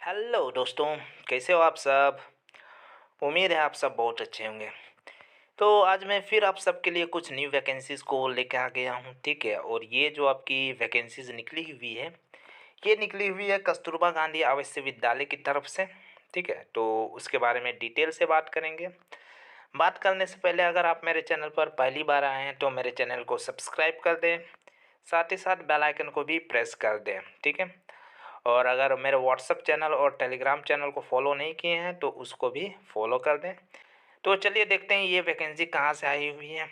Hello दोस्तों। कैसे हो आप सब? उम्मीद है आप सब बहुत अच्छे होंगे। तो आज मैं फिर आप सबके लिए कुछ न्यू वैकेंसीज़ को लेकर आ गया हूँ, ठीक है। और ये जो आपकी वैकेंसीज़ निकली हुई है, ये निकली हुई है कस्तूरबा गांधी आवासीय विद्यालय की तरफ से, ठीक है। तो उसके बारे में डिटेल से बात करेंगे। बात करने से पहले अगर आप मेरे चैनल पर पहली बार आए हैं तो मेरे चैनल को सब्सक्राइब कर दें, साथ ही साथ बेल आइकन को भी प्रेस कर दें, ठीक है। और अगर मेरे व्हाट्सएप चैनल और टेलीग्राम चैनल को फॉलो नहीं किए हैं तो उसको भी फॉलो कर दें। तो चलिए देखते हैं ये वैकेंसी कहाँ से आई हुई है।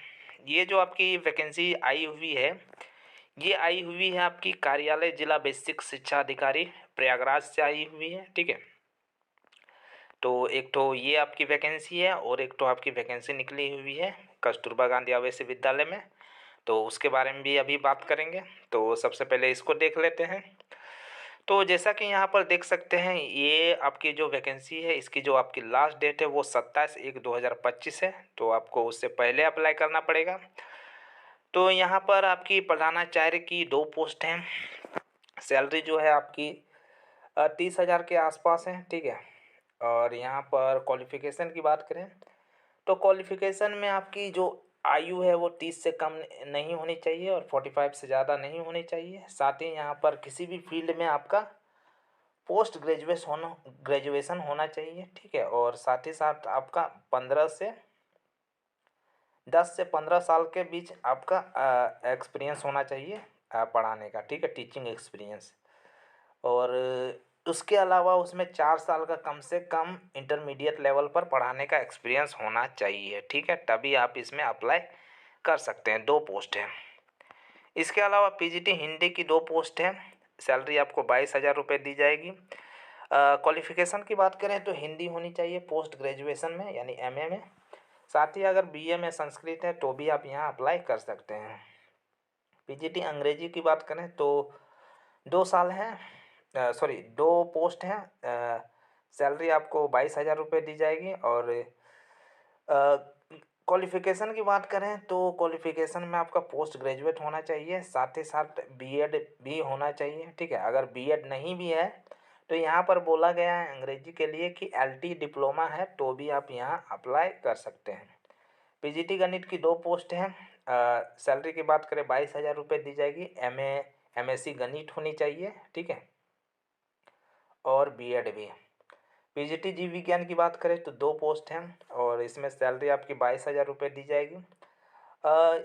ये जो आपकी वैकेंसी आई हुई है, ये आई हुई है आपकी कार्यालय जिला बेसिक शिक्षा अधिकारी प्रयागराज से आई हुई है, ठीक है। तो एक तो ये आपकी वैकेंसी है और एक तो आपकी वैकेंसी निकली हुई है कस्तूरबा गांधी आवासीय विद्यालय में। तो उसके बारे में भी अभी बात करेंगे। तो सबसे पहले इसको देख लेते हैं। तो जैसा कि यहाँ पर देख सकते हैं, ये आपकी जो वैकेंसी है इसकी जो आपकी लास्ट डेट है वो 27/1/2025 है। तो आपको उससे पहले अप्लाई करना पड़ेगा। तो यहाँ पर आपकी प्रधानाचार्य की 2 पोस्ट हैं। सैलरी जो है आपकी 30,000 के आसपास है, ठीक है। और यहाँ पर क्वालिफ़िकेशन की बात करें तो क्वालिफ़िकेशन में आपकी जो आयु है वो 30 से कम नहीं होनी चाहिए और 45 से ज़्यादा नहीं होनी चाहिए। साथ ही यहाँ पर किसी भी फील्ड में आपका ग्रेजुएशन होना चाहिए, ठीक है। और साथ ही साथ आपका 10 से 15 साल के बीच आपका एक्सपीरियंस होना चाहिए पढ़ाने का, ठीक है, टीचिंग एक्सपीरियंस। और उसके अलावा उसमें 4 साल का कम से कम इंटरमीडिएट लेवल पर पढ़ाने का एक्सपीरियंस होना चाहिए, ठीक है। तभी आप इसमें अप्लाई कर सकते हैं। 2 पोस्ट हैं। इसके अलावा पीजीटी हिंदी की 2 पोस्ट हैं। सैलरी आपको 22,000 रुपये दी जाएगी। क्वालिफ़िकेशन की बात करें तो हिंदी होनी चाहिए पोस्ट ग्रेजुएशन में, यानी एमए में। साथ ही अगर बीए में संस्कृत है तो भी आप यहाँ अप्लाई कर सकते हैं। पीजीटी अंग्रेजी की बात करें तो 2 साल हैं, सॉरी 2 पोस्ट हैं। सैलरी आपको 22,000 रुपये दी जाएगी। और क्वालिफ़िकेशन की बात करें तो क्वालिफ़िकेशन में आपका पोस्ट ग्रेजुएट होना चाहिए, साथ ही साथ बीएड भी होना चाहिए, ठीक है। अगर बीएड नहीं भी है तो यहाँ पर बोला गया है अंग्रेजी के लिए कि एलटी डिप्लोमा है तो भी आप यहाँ अप्लाई कर सकते हैं। पीजीटी गणित की 2 पोस्ट हैं। सैलरी की बात करें 22,000 रुपये दी जाएगी। एमएससी गणित होनी चाहिए, ठीक है। और बीएड भी। पीजीटी जीव विज्ञान की बात करें तो 2 पोस्ट हैं और इसमें सैलरी आपकी 22,000 रुपये दी जाएगी।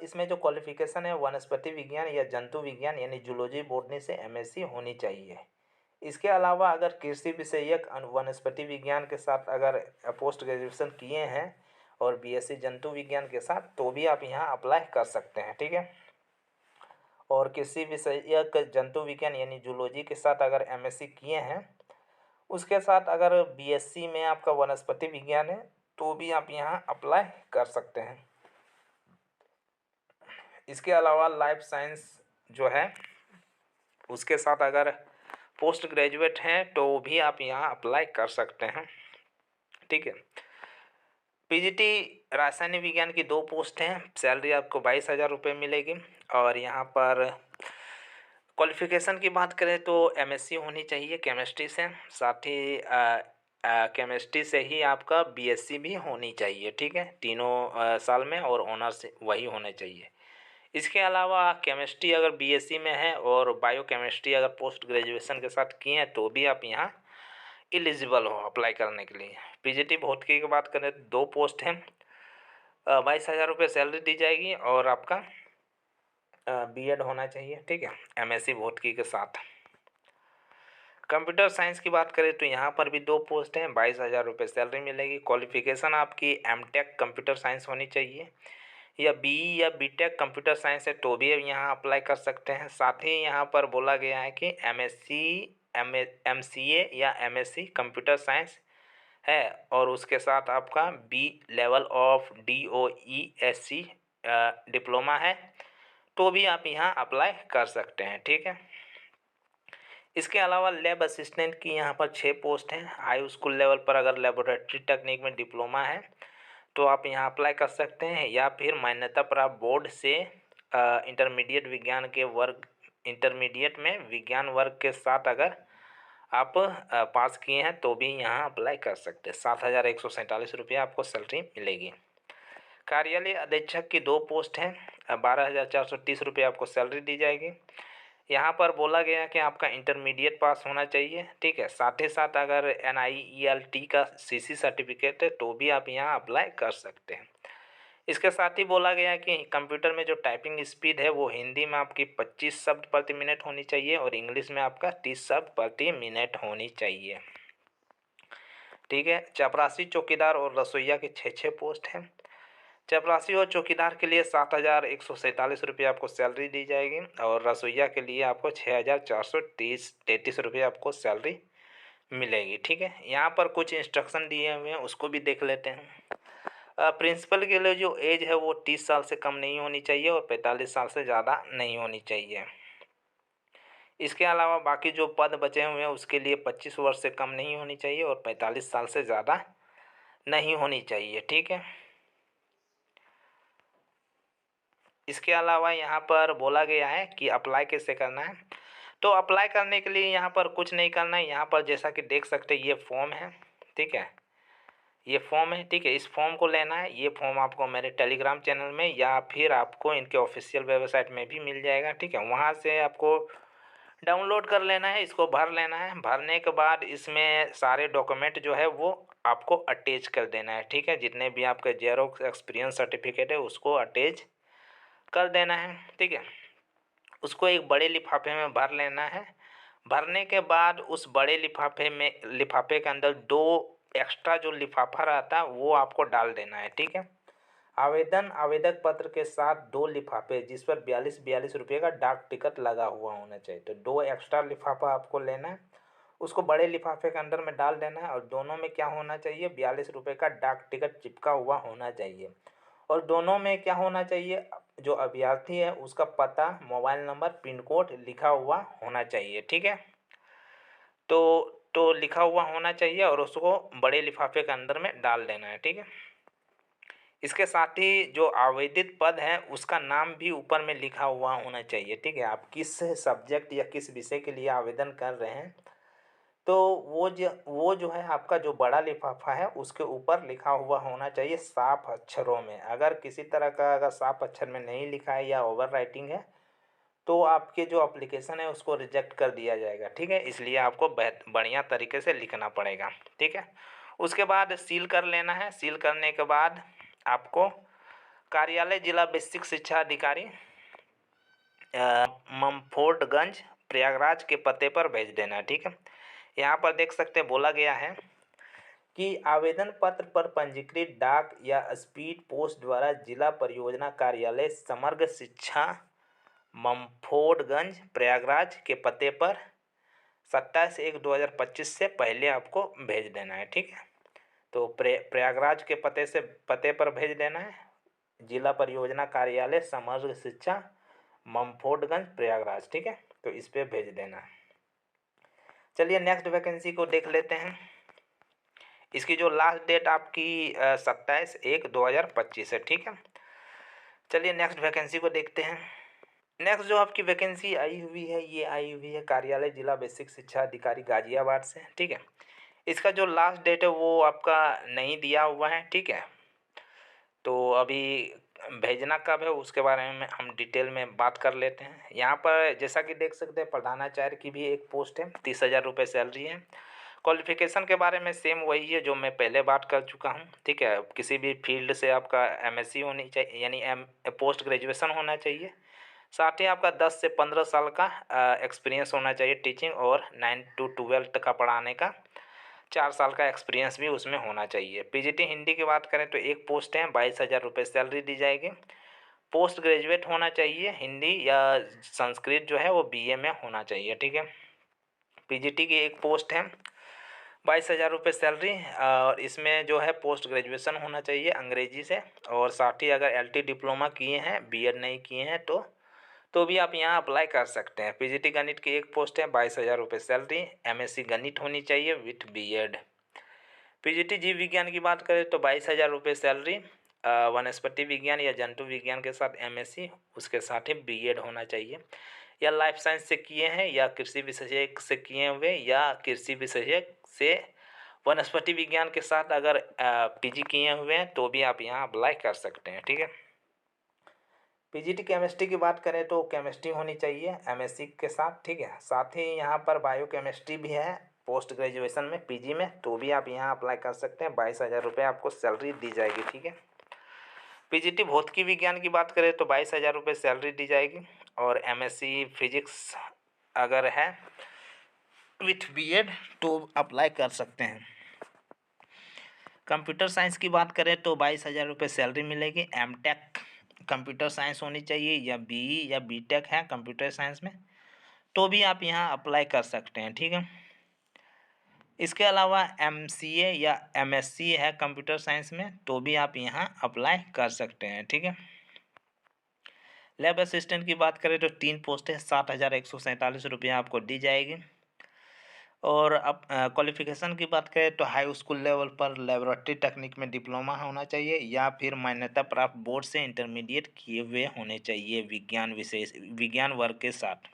इसमें जो क्वालिफ़िकेशन है वनस्पति विज्ञान या जंतु विज्ञान यानी जूलॉजी बॉटनी से एमएससी होनी चाहिए। इसके अलावा अगर कृषि विषयक वनस्पति विज्ञान के साथ अगर पोस्ट ग्रेजुएशन किए हैं और बीएससी जंतु विज्ञान के साथ तो भी आप यहाँ अप्लाई कर सकते हैं, ठीक है। और कृषि विषयक जंतु विज्ञान यानी जूलॉजी के साथ अगर एमएससी किए हैं, उसके साथ अगर बीएससी में आपका वनस्पति विज्ञान है तो भी आप यहाँ अप्लाई कर सकते हैं। इसके अलावा लाइफ साइंस जो है उसके साथ अगर पोस्ट ग्रेजुएट हैं तो भी आप यहाँ अप्लाई कर सकते हैं, ठीक है। पीजीटी रासायनिक विज्ञान की 2 पोस्ट हैं। सैलरी आपको 22,000 रुपये मिलेगी। और यहाँ पर क्वालिफ़िकेशन की बात करें तो एमएससी होनी चाहिए केमिस्ट्री से, साथ ही केमिस्ट्री से ही आपका बीएससी भी होनी चाहिए, ठीक है। तीनों साल में और ऑनर्स वही होने चाहिए। इसके अलावा केमिस्ट्री अगर बीएससी में है और बायोकेमिस्ट्री अगर पोस्ट ग्रेजुएशन के साथ किए हैं तो भी आप यहाँ एलिजिबल हो अप्लाई करने के लिए। पीजीटी भौतिकी की बात करें तो 2 पोस्ट हैं। 22,000 रुपये सैलरी दी जाएगी और आपका बीएड होना चाहिए, ठीक है, एमएससी भौतिकी के साथ। कंप्यूटर साइंस की बात करें तो यहाँ पर भी 2 पोस्ट हैं। 22,000 रुपये सैलरी मिलेगी। क्वालिफ़िकेशन आपकी एमटेक कंप्यूटर साइंस होनी चाहिए या बीई या बीटेक कंप्यूटर साइंस है तो भी यहाँ अप्लाई कर सकते हैं। साथ ही यहाँ पर बोला गया है कि एमसीए या एमएससी कंप्यूटर साइंस है और उसके साथ आपका बी लेवल ऑफ डीओईएससी डिप्लोमा है तो भी आप यहाँ अप्लाई कर सकते हैं, ठीक है। इसके अलावा लैब असिस्टेंट की यहाँ पर 6 पोस्ट हैं। हाई स्कूल लेवल पर अगर लेबोरेटरी टेक्निक में डिप्लोमा है तो आप यहाँ अप्लाई कर सकते हैं, या फिर मान्यता प्राप्त बोर्ड से इंटरमीडिएट में विज्ञान वर्ग के साथ अगर आप पास किए हैं तो भी यहाँ अप्लाई कर सकते हैं। 7,147 रुपये आपको सैलरी मिलेगी। कार्यालय अधीक्षक की 2 पोस्ट हैं। 12,430 रुपये आपको सैलरी दी जाएगी। यहाँ पर बोला गया कि आपका इंटरमीडिएट पास होना चाहिए, ठीक है। साथ ही साथ अगर NIELT का CC सर्टिफिकेट है तो भी आप यहाँ अप्लाई कर सकते हैं। इसके साथ ही बोला गया कि कंप्यूटर में जो टाइपिंग स्पीड है वो हिंदी में आपकी 25 शब्द प्रति मिनट होनी चाहिए और इंग्लिश में आपका 30 शब्द प्रति मिनट होनी चाहिए, ठीक है। चपरासी, चौकीदार और रसोइया के 6 पोस्ट हैं। चपरासी और चौकीदार के लिए 7,147 रुपये आपको सैलरी दी जाएगी और रसोइया के लिए आपको 6,433 रुपये आपको सैलरी मिलेगी, ठीक है। यहाँ पर कुछ इंस्ट्रक्शन दिए हुए हैं, उसको भी देख लेते हैं। प्रिंसिपल के लिए जो एज है वो 30 साल से कम नहीं होनी चाहिए और 45 साल से ज़्यादा नहीं होनी चाहिए। इसके अलावा बाकी जो पद बचे हुए हैं उसके लिए 25 वर्ष से कम नहीं होनी चाहिए और 45 साल से ज़्यादा नहीं होनी चाहिए, ठीक है। इसके अलावा यहाँ पर बोला गया है कि अप्लाई कैसे करना है। तो अप्लाई करने के लिए यहाँ पर कुछ नहीं करना है। यहाँ पर जैसा कि देख सकते हैं ये फॉर्म है, ठीक है। ये फॉर्म है, ठीक है। इस फॉर्म को लेना है। ये फॉर्म आपको मेरे टेलीग्राम चैनल में या फिर आपको इनके ऑफिशियल वेबसाइट में भी मिल जाएगा, ठीक है। वहाँ से आपको डाउनलोड कर लेना है, इसको भर लेना है। भरने के बाद इसमें सारे डॉक्यूमेंट जो है वो आपको अटैच कर देना है, ठीक है। जितने भी आपके जेरोक्स एक्सपीरियंस सर्टिफिकेट है उसको अटैच कर देना है, ठीक है। उसको एक बड़े लिफाफे में भर लेना है। भरने के बाद उस बड़े लिफाफे के अंदर 2 एक्स्ट्रा जो लिफाफा रहता है वो आपको डाल देना है, ठीक है। आवेदक पत्र के साथ 2 लिफाफे जिस पर 42 रुपये का डाक टिकट लगा हुआ होना चाहिए। तो 2 एक्स्ट्रा लिफाफा आपको लेना है, उसको बड़े लिफाफे के अंदर में डाल देना है और दोनों में क्या होना चाहिए, 42 रुपये का डाक टिकट चिपका हुआ होना चाहिए। और दोनों में क्या होना चाहिए, जो अभ्यर्थी है उसका पता, मोबाइल नंबर, पिन कोड लिखा हुआ होना चाहिए, ठीक है। तो लिखा हुआ होना चाहिए और उसको बड़े लिफाफे के अंदर में डाल देना है, ठीक है। इसके साथ ही जो आवेदित पद है उसका नाम भी ऊपर में लिखा हुआ होना चाहिए, ठीक है। आप किस सब्जेक्ट या किस विषय के लिए आवेदन कर रहे हैं तो वो जो है आपका जो बड़ा लिफाफा है उसके ऊपर लिखा हुआ होना चाहिए साफ अक्षरों में। अगर किसी तरह का अगर साफ अक्षर में नहीं लिखा है या ओवर राइटिंग है तो आपके जो एप्लीकेशन है उसको रिजेक्ट कर दिया जाएगा, ठीक है। इसलिए आपको बढ़िया तरीके से लिखना पड़ेगा, ठीक है। उसके बाद सील कर लेना है। सील करने के बाद आपको कार्यालय जिला बेसिक शिक्षा अधिकारी ममफोर्डगंज प्रयागराज के पते पर भेज देना है, ठीक है। यहाँ पर देख सकते हैं बोला गया है कि आवेदन पत्र पर पंजीकृत डाक या स्पीड पोस्ट द्वारा जिला परियोजना कार्यालय समग्र शिक्षा ममफोर्डगंज प्रयागराज के पते पर 27/1/2025 से पहले आपको भेज देना है, ठीक है। तो प्रयागराज के पते पर भेज देना है, जिला परियोजना कार्यालय समग्र शिक्षा ममफोर्डगंज प्रयागराज, ठीक है। तो इस पे भेज देना है। चलिए नेक्स्ट वैकेंसी को देख लेते हैं। इसकी जो लास्ट डेट आपकी 27/1/2025 है, ठीक है। चलिए नेक्स्ट वैकेंसी को देखते हैं। नेक्स्ट जो आपकी वैकेंसी आई हुई है ये आई हुई है कार्यालय जिला बेसिक शिक्षा अधिकारी गाजियाबाद से, ठीक है। इसका जो लास्ट डेट है वो आपका नहीं दिया हुआ है, ठीक है। तो अभी भेजना कब है उसके बारे में हम डिटेल में बात कर लेते हैं। यहाँ पर जैसा कि देख सकते हैं प्रधानाचार्य की भी एक पोस्ट है, 30,000 रुपये सैलरी है। क्वालिफिकेशन के बारे में सेम वही है जो मैं पहले बात कर चुका हूँ, ठीक है। किसी भी फील्ड से आपका MSc होनी चाहिए यानी पोस्ट ग्रेजुएशन होना चाहिए। साथ ही आपका 10 से 15 साल का एक्सपीरियंस होना चाहिए टीचिंग और 9 to 12 तक का पढ़ाने का 4 साल का एक्सपीरियंस भी उसमें होना चाहिए। PGT हिंदी की बात करें तो एक पोस्ट है, 22,000 रुपये सैलरी दी जाएगी। पोस्ट ग्रेजुएट होना चाहिए, हिंदी या संस्कृत जो है वो BA में होना चाहिए, ठीक है। PGT की एक पोस्ट है, 22,000 रुपये सैलरी और इसमें जो है पोस्ट ग्रेजुएशन होना चाहिए अंग्रेजी से और साथ ही अगर LT डिप्लोमा किए हैं, BEd नहीं किए हैं तो भी आप यहाँ अप्लाई कर सकते हैं। PGT गणित की एक पोस्ट है, 22,000 रुपये सैलरी, MSc गणित होनी चाहिए विथ BEd। PGT जीव विज्ञान की बात करें तो 22,000 रुपये सैलरी, वनस्पति विज्ञान या जंतु विज्ञान के साथ MSc, उसके साथ ही BEd होना चाहिए। या लाइफ साइंस से किए हैं या कृषि विशेषज्ञ से किए हुए या कृषि विशेषज्ञ से वनस्पति विज्ञान के साथ अगर पीजी किए हुए हैं तो भी आप यहाँ अप्लाई कर सकते हैं। ठीक है। पीजीटी केमिस्ट्री की बात करें तो केमिस्ट्री होनी चाहिए एमएससी के साथ। ठीक है। साथ ही यहाँ पर बायो केमिस्ट्री भी है पोस्ट ग्रेजुएशन में पीजी में, तो भी आप यहाँ अप्लाई कर सकते हैं। 22,000 रुपये आपको सैलरी दी जाएगी। ठीक है। पीजीटी भौतिकी विज्ञान की बात करें तो 22,000 रुपये सैलरी दी जाएगी। और एमएससी फिजिक्स अगर है विथ बीएड तो अप्लाई कर सकते हैं। कंप्यूटर साइंस की बात करें तो 22,000 रुपये सैलरी मिलेगी। एमटेक कंप्यूटर साइंस होनी चाहिए या बीई या बीटेक है कंप्यूटर साइंस में, तो भी आप यहाँ अप्लाई कर सकते हैं। ठीक है। इसके अलावा एमसीए या एमएससी है कंप्यूटर साइंस में, तो भी आप यहाँ अप्लाई कर सकते हैं। ठीक है। लैब असिस्टेंट की बात करें तो 3 पोस्ट है, 7,147 रुपये आपको दी जाएगी। और अब क्वालिफिकेशन की बात करें तो हाई स्कूल लेवल पर लेबोरेटरी टेक्निक में डिप्लोमा होना चाहिए या फिर मान्यता प्राप्त बोर्ड से इंटरमीडिएट किए हुए होने चाहिए विज्ञान वर्ग के साथ।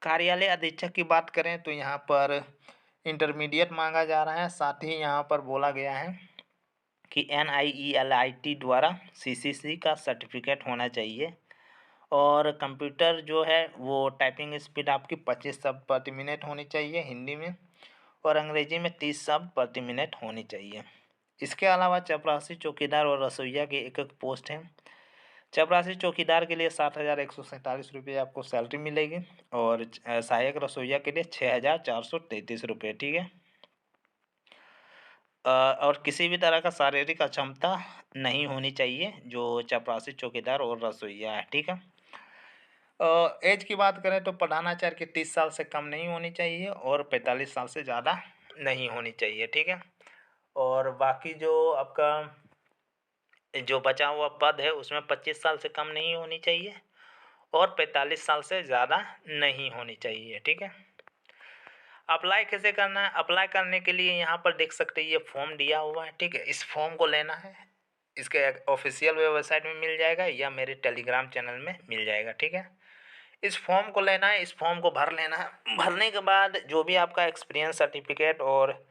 कार्यालय अधीक्षक की बात करें तो यहाँ पर इंटरमीडिएट मांगा जा रहा है। साथ ही यहाँ पर बोला गया है कि NIELIT द्वारा CCC का सर्टिफिकेट होना चाहिए। और कंप्यूटर जो है वो टाइपिंग स्पीड आपकी 25 शब्द प्रति मिनट होनी चाहिए हिंदी में, और अंग्रेजी में 30 शब्द प्रति मिनट होनी चाहिए। इसके अलावा चपरासी चौकीदार और रसोइया की एक पोस्ट है। चपरासी चौकीदार के लिए 7,147 रुपये आपको सैलरी मिलेगी और सहायक रसोइया के लिए 6,433 रुपये। ठीक है। और किसी भी तरह का शारीरिक अक्षमता नहीं होनी चाहिए जो चपरासी चौकीदार और रसोइया है। ठीक है। एज की बात करें तो प्रधानाचार्य की 30 साल से कम नहीं होनी चाहिए और 45 साल से ज़्यादा नहीं होनी चाहिए। ठीक है। और बाकी जो आपका जो बचा हुआ पद है उसमें 25 साल से कम नहीं होनी चाहिए और 45 साल से ज़्यादा नहीं होनी चाहिए। ठीक है। अप्लाई कैसे करना है? अप्लाई करने के लिए यहाँ पर देख सकते हैं ये फॉर्म दिया हुआ है। ठीक है। इस फॉर्म को लेना है, इसके ऑफिशियल वेबसाइट में मिल जाएगा या मेरे टेलीग्राम चैनल में मिल जाएगा। ठीक है। इस फॉर्म को लेना है, इस फॉर्म को भर लेना है। भरने के बाद जो भी आपका एक्सपीरियंस सर्टिफिकेट और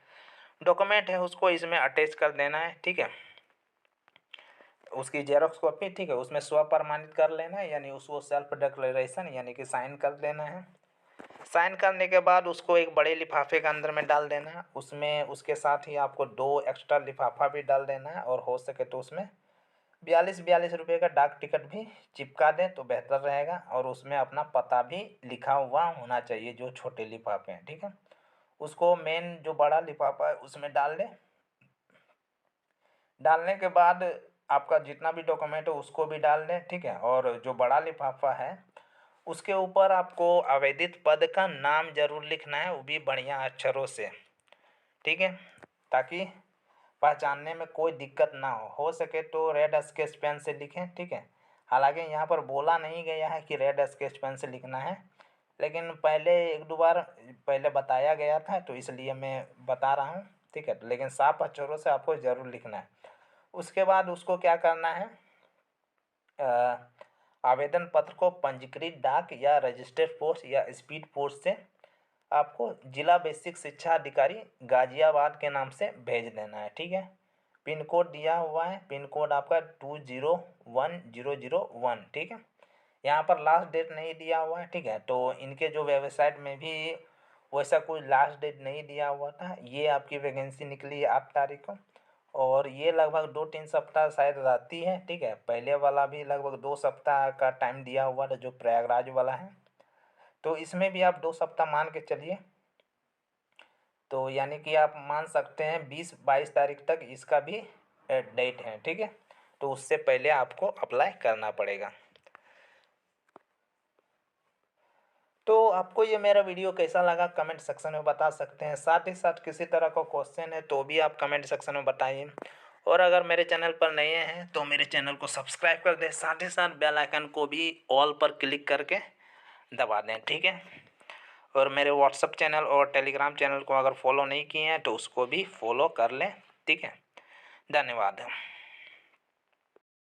डॉक्यूमेंट है उसको इसमें अटैच कर देना है। ठीक है। उसकी जेरॉक्स कॉपी, ठीक है, उसमें स्व प्रमाणित कर लेना है, यानी उसको सेल्फ डिक्लेरेशन यानी कि साइन कर देना है। साइन करने के बाद उसको एक बड़े लिफाफे के अंदर में डाल देना है। उसमें उसके साथ ही आपको 2 एक्स्ट्रा लिफाफा भी डाल देना है और हो सके तो उसमें 42 रुपये का डाक टिकट भी चिपका दें तो बेहतर रहेगा। और उसमें अपना पता भी लिखा हुआ होना चाहिए जो छोटे लिफाफे हैं। ठीक है। उसको मेन जो बड़ा लिफाफा है उसमें डाल दें। डालने के बाद आपका जितना भी डॉक्यूमेंट है उसको भी डाल दें। ठीक है। और जो बड़ा लिफाफा है उसके ऊपर आपको आवेदित पद का नाम जरूर लिखना है, वो भी बढ़िया अक्षरों से। ठीक है। ताकि पहचानने में कोई दिक्कत ना हो सके तो रेड स्केच पेन से लिखें। ठीक है। हालांकि यहाँ पर बोला नहीं गया है कि रेड स्केच पेन से लिखना है, लेकिन पहले 1-2 बार पहले बताया गया था तो इसलिए मैं बता रहा हूँ। ठीक है। लेकिन साफ अक्षरों से आपको ज़रूर लिखना है। उसके बाद उसको क्या करना है, आवेदन पत्र को पंजीकृत डाक या रजिस्टर्ड पोस्ट या स्पीड पोस्ट से आपको जिला बेसिक शिक्षा अधिकारी गाजियाबाद के नाम से भेज देना है। ठीक है। पिन कोड दिया हुआ है, पिन कोड आपका 201001। ठीक है। यहाँ पर लास्ट डेट नहीं दिया हुआ है। ठीक है। तो इनके जो वेबसाइट में भी वैसा कोई लास्ट डेट नहीं दिया हुआ था। ये आपकी वैकेंसी निकली है 8 तारीख को और ये लगभग 2-3 सप्ताह शायद रहती है। ठीक है। पहले वाला भी लगभग 2 सप्ताह का टाइम दिया हुआ था जो प्रयागराज वाला है, तो इसमें भी आप 2 सप्ताह मान के चलिए। तो यानी कि आप मान सकते हैं 20-22 तारीख तक इसका भी डेट है। ठीक है। तो उससे पहले आपको अप्लाई करना पड़ेगा। तो आपको ये मेरा वीडियो कैसा लगा कमेंट सेक्शन में बता सकते हैं। साथ ही साथ किसी तरह का क्वेश्चन है तो भी आप कमेंट सेक्शन में बताइए। और अगर मेरे चैनल पर नए हैं तो मेरे चैनल को सब्सक्राइब कर दें, साथ ही साथ बेल आइकन को भी ऑल पर क्लिक करके दबा दें। ठीक है। और मेरे व्हाट्सअप चैनल और टेलीग्राम चैनल को अगर फॉलो नहीं किए हैं तो उसको भी फॉलो कर लें। ठीक है। धन्यवाद।